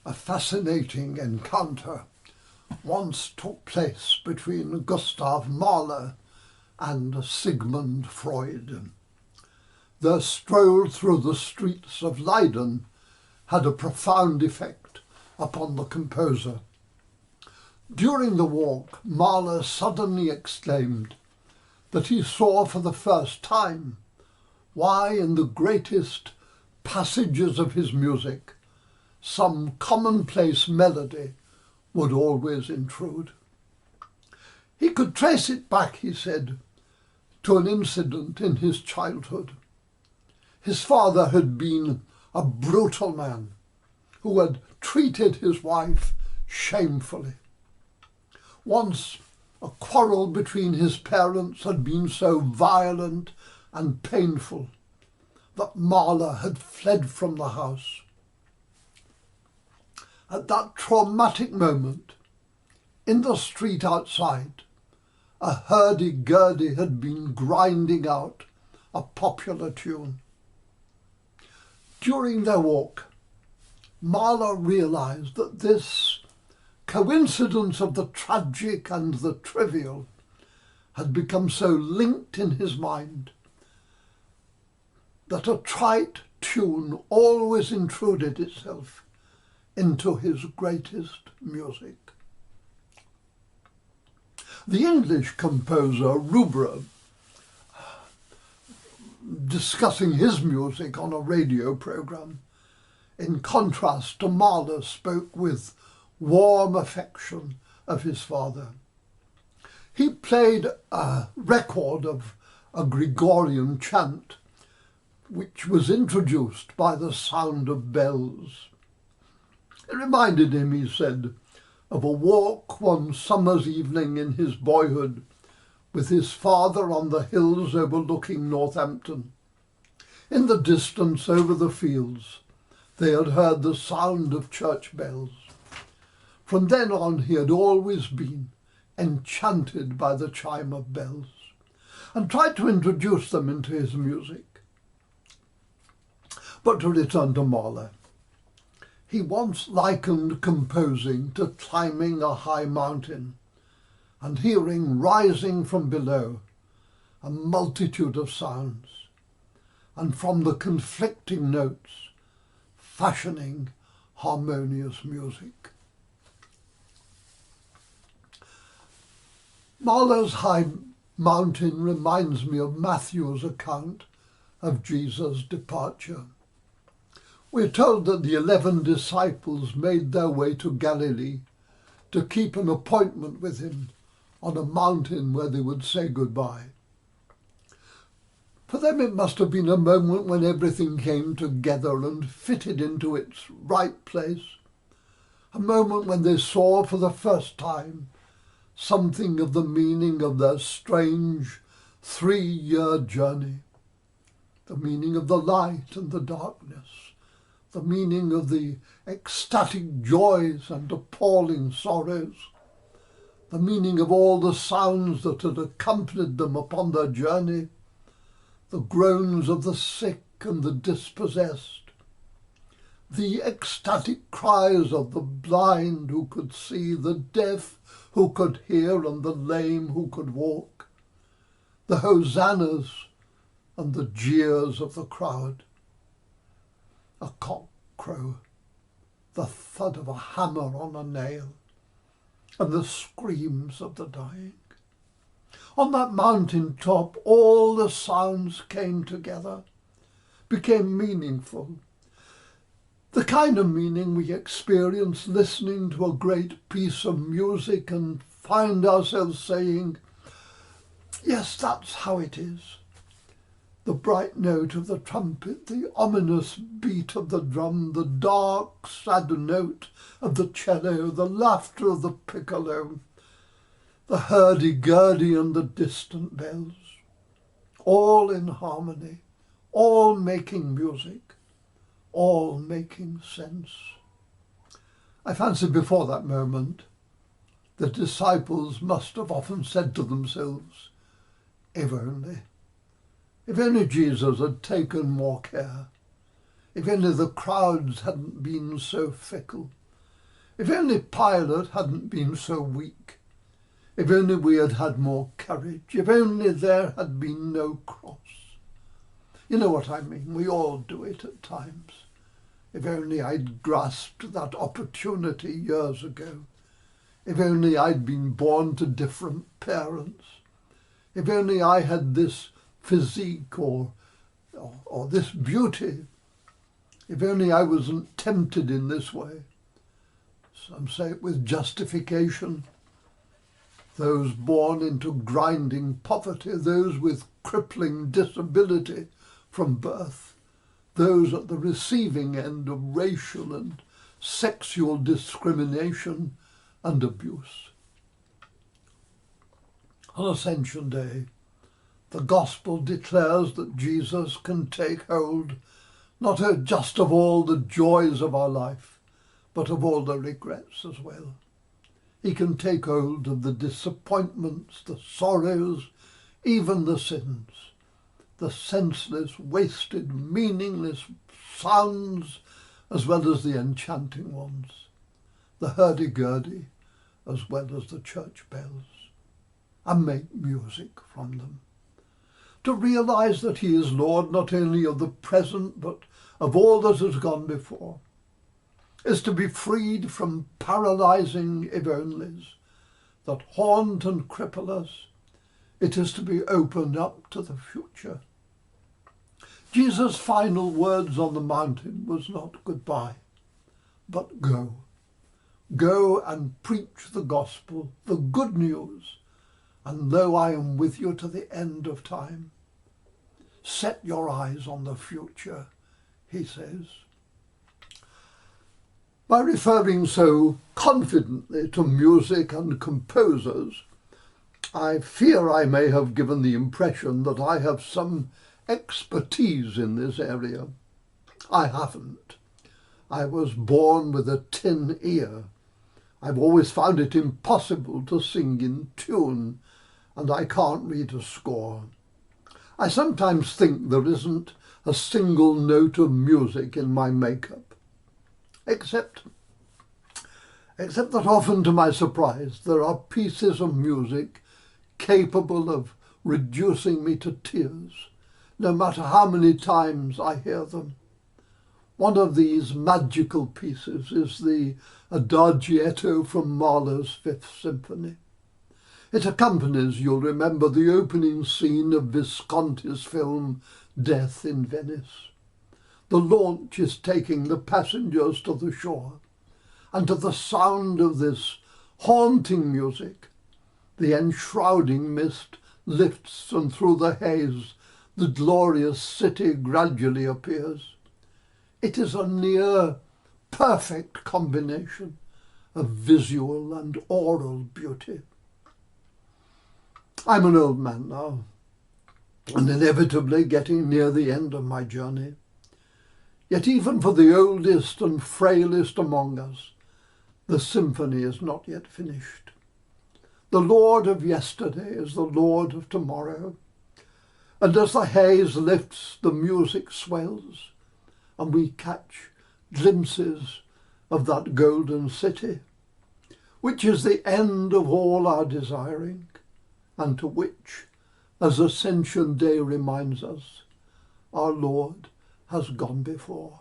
A fascinating encounter once took place between Gustav Mahler and Sigmund Freud. Their stroll through the streets of Leiden had a profound effect upon the composer. During the walk, Mahler suddenly exclaimed that he saw for the first time why in the greatest passages of his music some commonplace melody would always intrude. He could trace it back, he said, to an incident in his childhood. His father had been a brutal man who had treated his wife shamefully. Once, a quarrel between his parents had been so violent and painful that Mahler had fled from the house. At that traumatic moment, in the street outside, a hurdy-gurdy had been grinding out a popular tune. During their walk, Mahler realized that this coincidence of the tragic and the trivial had become so linked in his mind that a trite tune always intruded itself into his greatest music. The English composer Rubra, discussing his music on a radio program, in contrast to Mahler, spoke with warm affection of his father. He played a record of a Gregorian chant, which was introduced by the sound of bells. It reminded him, he said, of a walk one summer's evening in his boyhood with his father on the hills overlooking Northampton. In the distance over the fields, they had heard the sound of church bells. From then on, he had always been enchanted by the chime of bells and tried to introduce them into his music. But to return to Mahler, he once likened composing to climbing a high mountain and hearing rising from below a multitude of sounds, and from the conflicting notes fashioning harmonious music. Mahler's high mountain reminds me of Matthew's account of Jesus' departure. We're told that the 11 disciples made their way to Galilee to keep an appointment with him on a mountain where they would say goodbye. For them it must have been a moment when everything came together and fitted into its right place, a moment when they saw for the first time something of the meaning of their strange 3-year journey, the meaning of the light and the darkness, the meaning of the ecstatic joys and appalling sorrows, the meaning of all the sounds that had accompanied them upon their journey, the groans of the sick and the dispossessed, the ecstatic cries of the blind who could see, the deaf who could hear, and the lame who could walk, the hosannas and the jeers of the crowd. A cock crow, the thud of a hammer on a nail, and the screams of the dying. On that mountain top, all the sounds came together, became meaningful. The kind of meaning we experience listening to a great piece of music and find ourselves saying, yes, that's how it is. The bright note of the trumpet, the ominous beat of the drum, the dark, sad note of the cello, the laughter of the piccolo, the hurdy-gurdy and the distant bells, all in harmony, all making music, all making sense. I fancy before that moment, the disciples must have often said to themselves, if only Jesus had taken more care, if only the crowds hadn't been so fickle, If only Pilate hadn't been so weak. If only we had had more courage. If only there had been no cross. You know what I mean? We all do it at times. If only I'd grasped that opportunity years ago. If only I'd been born to different parents. If only I had this physique or this beauty. If only I wasn't tempted in this way. Some say it with justification. Those born into grinding poverty, those with crippling disability from birth, those at the receiving end of racial and sexual discrimination and abuse. On Ascension Day, the Gospel declares that Jesus can take hold not just of all the joys of our life, but of all the regrets as well. He can take hold of the disappointments, the sorrows, even the sins, the senseless, wasted, meaningless sounds, as well as the enchanting ones, the hurdy-gurdy, as well as the church bells, and make music from them. To realise that he is Lord not only of the present, but of all that has gone before, is to be freed from paralysing if-onlys that haunt and cripple us. It is to be opened up to the future. Jesus' final words on the mountain was not goodbye, but go. Go and preach the gospel, the good news, and lo, I am with you to the end of time. Set your eyes on the future, he says. By referring so confidently to music and composers, I fear I may have given the impression that I have some expertise in this area. I haven't. I was born with a tin ear. I've always found it impossible to sing in tune, and I can't read a score. I sometimes think there isn't a single note of music in my makeup. Except that often to my surprise there are pieces of music capable of reducing me to tears, no matter how many times I hear them. One of these magical pieces is the Adagietto from Mahler's Fifth Symphony. It accompanies, you'll remember, the opening scene of Visconti's film Death in Venice. The launch is taking the passengers to the shore, and to the sound of this haunting music, the enshrouding mist lifts, and through the haze the glorious city gradually appears. It is a near perfect combination of visual and aural beauty. I'm an old man now, and inevitably getting near the end of my journey. Yet even for the oldest and frailest among us, the symphony is not yet finished. The Lord of yesterday is the Lord of tomorrow, and as the haze lifts, the music swells, and we catch glimpses of that golden city, which is the end of all our desiring, and to which, as Ascension Day reminds us, our Lord has gone before.